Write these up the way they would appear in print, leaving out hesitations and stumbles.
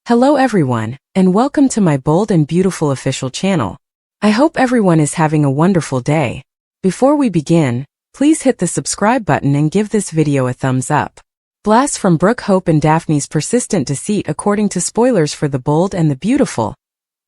Hello everyone, and welcome to my bold and beautiful official channel. I hope everyone is having a wonderful day. Before we begin, please hit the subscribe button and give this video a thumbs up. Blast from Brooke, Hope and Daphne's persistent deceit. According to spoilers for The Bold and the Beautiful,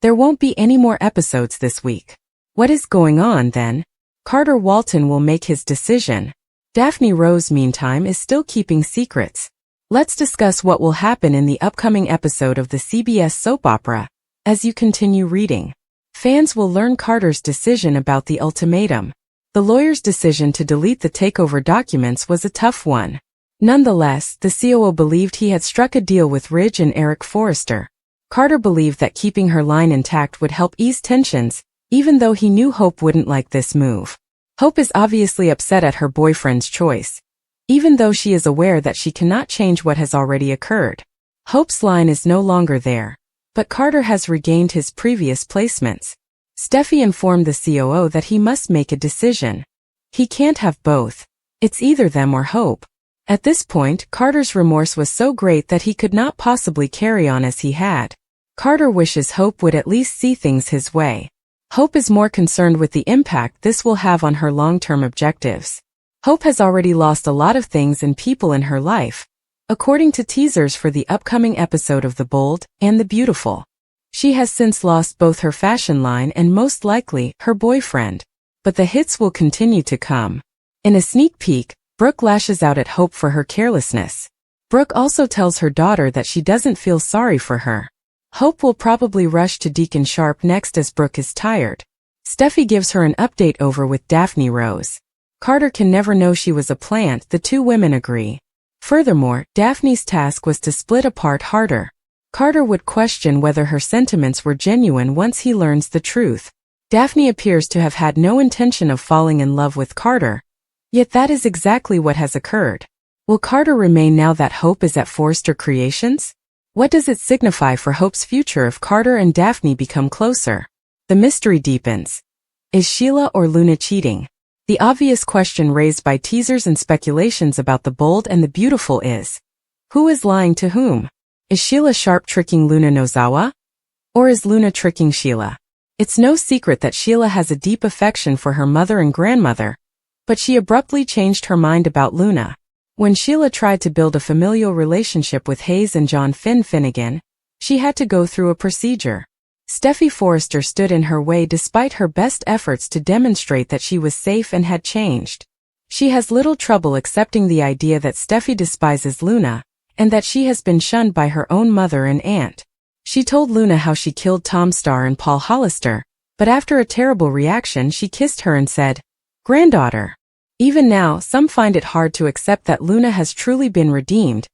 there won't be any more episodes this week. What is going on then? Carter Walton will make his decision. Daphne Rose, meantime, is still keeping secrets. Let's discuss what will happen in the upcoming episode of the CBS soap opera. As you continue reading, fans will learn Carter's decision about the ultimatum. The lawyer's decision to delete the takeover documents was a tough one. Nonetheless, the COO believed he had struck a deal with Ridge and Eric Forrester. Carter believed that keeping her line intact would help ease tensions, even though he knew Hope wouldn't like this move. Hope is obviously upset at her boyfriend's choice, even though she is aware that she cannot change what has already occurred. Hope's line is no longer there, but Carter has regained his previous placements. Steffi informed the COO that he must make a decision. He can't have both. It's either them or Hope. At this point, Carter's remorse was so great that he could not possibly carry on as he had. Carter wishes Hope would at least see things his way. Hope is more concerned with the impact this will have on her long-term objectives. Hope has already lost a lot of things and people in her life, according to teasers for the upcoming episode of The Bold and the Beautiful. She has since lost both her fashion line and most likely her boyfriend, but the hits will continue to come. In a sneak peek, Brooke lashes out at Hope for her carelessness. Brooke also tells her daughter that she doesn't feel sorry for her. Hope will probably rush to Deacon Sharp next as Brooke is tired. Steffi gives her an update over with Daphne Rose. Carter can never know she was a plant, the two women agree. Furthermore, Daphne's task was to split apart harder. Carter would question whether her sentiments were genuine once he learns the truth. Daphne appears to have had no intention of falling in love with Carter, yet that is exactly what has occurred. Will Carter remain now that Hope is at Forrester Creations? What does it signify for Hope's future if Carter and Daphne become closer? The mystery deepens. Is Sheila or Luna cheating? The obvious question raised by teasers and speculations about The Bold and the Beautiful is, who is lying to whom? Is Sheila Sharp tricking Luna Nozawa? Or is Luna tricking Sheila? It's no secret that Sheila has a deep affection for her mother and grandmother, but she abruptly changed her mind about Luna. When Sheila tried to build a familial relationship with Hayes and John Finnegan, she had to go through a procedure. Steffi Forrester stood in her way despite her best efforts to demonstrate that she was safe and had changed. She has little trouble accepting the idea that Steffi despises Luna, and that she has been shunned by her own mother and aunt. She told Luna how she killed Tom Starr and Paul Hollister, but after a terrible reaction she kissed her and said, "Granddaughter." Even now, some find it hard to accept that Luna has truly been redeemed,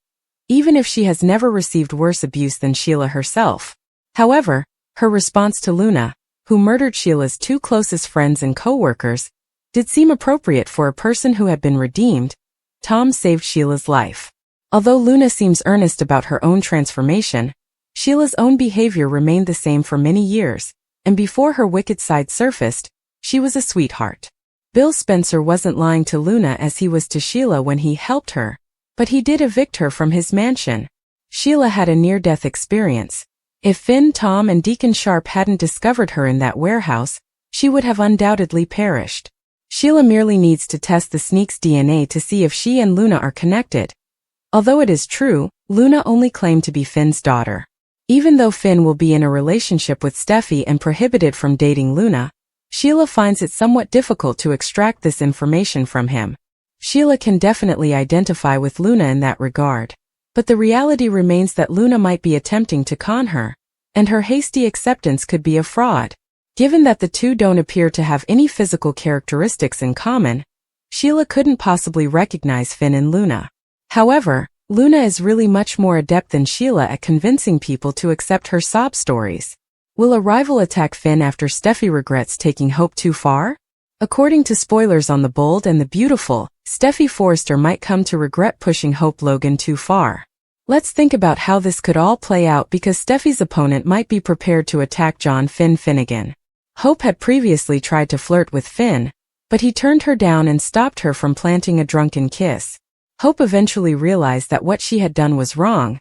even if she has never received worse abuse than Sheila herself. However, her response to Luna, who murdered Sheila's two closest friends and co-workers, did seem appropriate for a person who had been redeemed. Tom saved Sheila's life. Although Luna seems earnest about her own transformation, Sheila's own behavior remained the same for many years, and before her wicked side surfaced, she was a sweetheart. Bill Spencer wasn't lying to Luna as he was to Sheila when he helped her, but he did evict her from his mansion. Sheila had a near-death experience. If Finn, Tom and Deacon Sharp hadn't discovered her in that warehouse, she would have undoubtedly perished. Sheila merely needs to test the sneak's DNA to see if she and Luna are connected. Although it is true, Luna only claimed to be Finn's daughter. Even though Finn will be in a relationship with Steffi and prohibited from dating Luna, Sheila finds it somewhat difficult to extract this information from him. Sheila can definitely identify with Luna in that regard. But the reality remains that Luna might be attempting to con her, and her hasty acceptance could be a fraud. Given that the two don't appear to have any physical characteristics in common, Sheila couldn't possibly recognize Finn in Luna. However, Luna is really much more adept than Sheila at convincing people to accept her sob stories. Will a rival attack Finn after Steffi regrets taking Hope too far? According to spoilers on The Bold and the Beautiful, Steffi Forrester might come to regret pushing Hope Logan too far. Let's think about how this could all play out because Steffi's opponent might be prepared to attack John Finnegan. Hope had previously tried to flirt with Finn, but he turned her down and stopped her from planting a drunken kiss. Hope eventually realized that what she had done was wrong,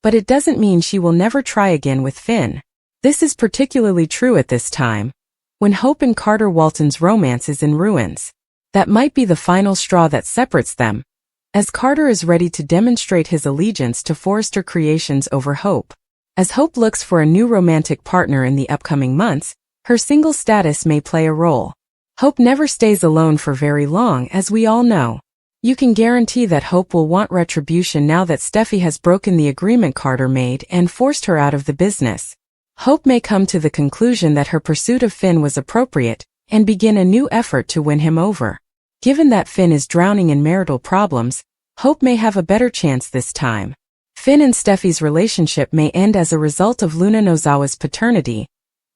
But it doesn't mean she will never try again with Finn. This is particularly true at this time, when Hope and Carter Walton's romance is in ruins. That might be the final straw that separates them, as Carter is ready to demonstrate his allegiance to Forrester Creations over Hope. As Hope looks for a new romantic partner in the upcoming months, her single status may play a role. Hope never stays alone for very long, as we all know. You can guarantee that Hope will want retribution now that Steffi has broken the agreement Carter made and forced her out of the business. Hope may come to the conclusion that her pursuit of Finn was appropriate and begin a new effort to win him over. Given that Finn is drowning in marital problems, Hope may have a better chance this time. Finn and Steffi's relationship may end as a result of Luna Nozawa's paternity,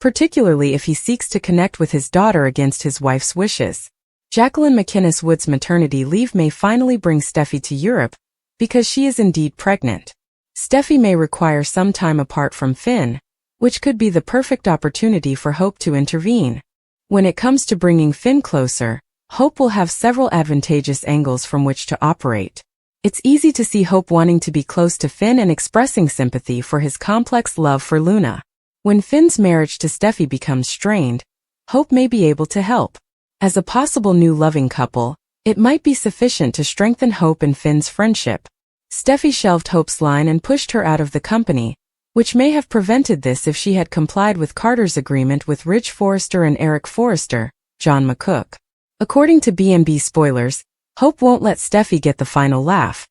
particularly if he seeks to connect with his daughter against his wife's wishes. Jacqueline McInnes Wood's maternity leave may finally bring Steffi to Europe, because she is indeed pregnant. Steffi may require some time apart from Finn, which could be the perfect opportunity for Hope to intervene. When it comes to bringing Finn closer, Hope will have several advantageous angles from which to operate. It's easy to see Hope wanting to be close to Finn and expressing sympathy for his complex love for Luna. When Finn's marriage to Steffi becomes strained, Hope may be able to help. As a possible new loving couple, it might be sufficient to strengthen Hope and Finn's friendship. Steffi shelved Hope's line and pushed her out of the company, which may have prevented this if she had complied with Carter's agreement with Ridge Forrester and Eric Forrester, John McCook. According to B&B spoilers, Hope won't let Steffi get the final laugh.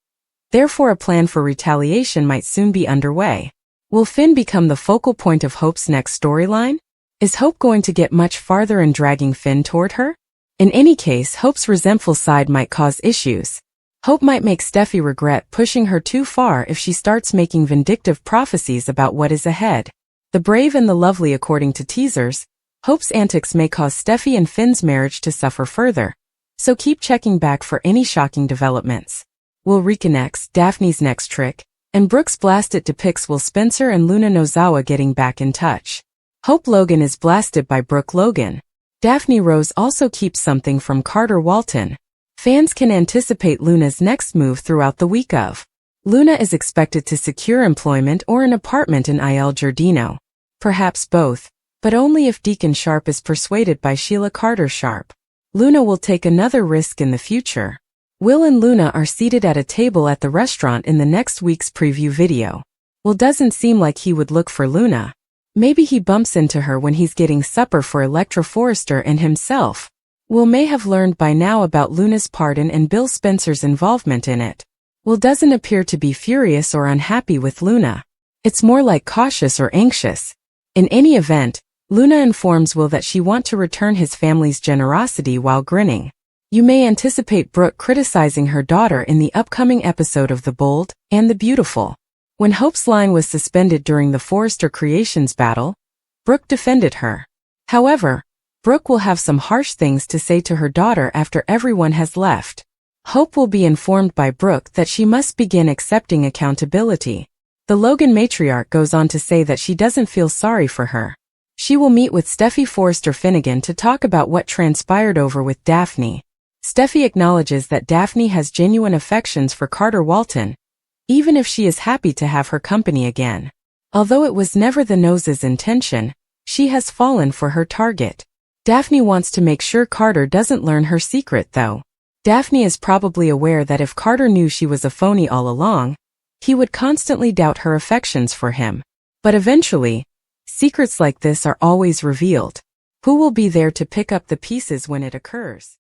Therefore, a plan for retaliation might soon be underway. Will Finn become the focal point of Hope's next storyline? Is Hope going to get much farther in dragging Finn toward her? In any case, Hope's resentful side might cause issues. Hope might make Steffi regret pushing her too far if she starts making vindictive prophecies about what is ahead. The brave and the lovely according to teasers, Hope's antics may cause Steffi and Finn's marriage to suffer further. So keep checking back for any shocking developments. Will reconnects, Daphne's next trick, and Brooke's blast it depicts Will Spencer and Luna Nozawa getting back in touch. Hope Logan is blasted by Brooke Logan. Daphne Rose also keeps something from Carter Walton. Fans can anticipate Luna's next move throughout the week of. Luna is expected to secure employment or an apartment in Il Giardino. Perhaps both, but only if Deacon Sharp is persuaded by Sheila Carter Sharp. Luna will take another risk in the future. Will and Luna are seated at a table at the restaurant in the next week's preview video. Will doesn't seem like he would look for Luna. Maybe he bumps into her when he's getting supper for Electra Forrester and himself. Will may have learned by now about Luna's pardon and Bill Spencer's involvement in it. Will doesn't appear to be furious or unhappy with Luna. It's more like cautious or anxious. In any event, Luna informs Will that she wants to return his family's generosity while grinning. You may anticipate Brooke criticizing her daughter in the upcoming episode of The Bold and the Beautiful. When Hope's line was suspended during the Forrester Creations battle, Brooke defended her. However, Brooke will have some harsh things to say to her daughter after everyone has left. Hope will be informed by Brooke that she must begin accepting accountability. The Logan matriarch goes on to say that she doesn't feel sorry for her. She will meet with Steffi Forrester Finnegan to talk about what transpired over with Daphne. Steffi acknowledges that Daphne has genuine affections for Carter Walton, even if she is happy to have her company again. Although it was never the Nose's intention, she has fallen for her target. Daphne wants to make sure Carter doesn't learn her secret though. Daphne is probably aware that if Carter knew she was a phony all along, he would constantly doubt her affections for him. But eventually, secrets like this are always revealed. Who will be there to pick up the pieces when it occurs?